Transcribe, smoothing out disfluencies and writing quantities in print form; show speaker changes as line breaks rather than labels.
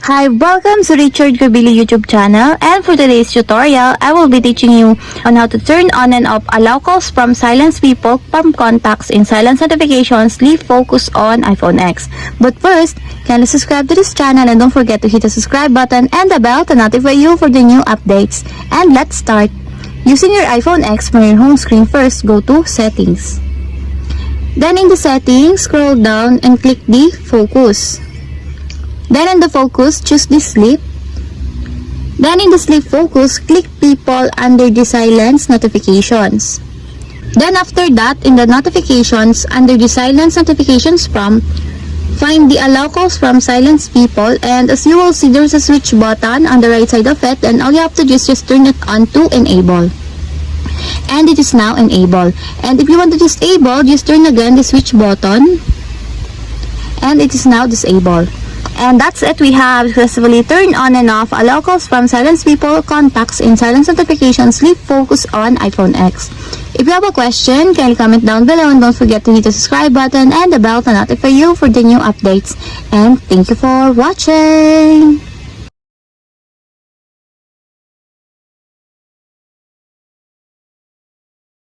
Hi, welcome to Richard Gabili YouTube channel, and for today's tutorial, I will be teaching you on how to turn on and off allow calls from silence people from contacts in silence notifications, leave focus on iPhone X. But first, kindly subscribe to this channel and don't forget to hit the subscribe button and the bell to notify you for the new updates. And let's start. Using your iPhone X from your home screen, first go to Settings. Then in the settings, scroll down and click the focus. Then in the focus, choose the sleep. Then in the sleep focus, click people under the silence notifications. Then after that, in the notifications, under the silence notifications prompt, find the allow calls from silence people, and as you will see, there's a switch button on the right side of it, and all you have to do is just turn it on to enable. And it is now enabled. And if you want to disable, just turn again the switch button, and it is now disabled. And that's it. We have successfully turned on and off allow calls from silence people, contacts in silence notifications, leave focus on iPhone X. If you have a question, kindly comment down below, and don't forget to hit the subscribe button and the bell to notify you for the new updates. And thank you for watching.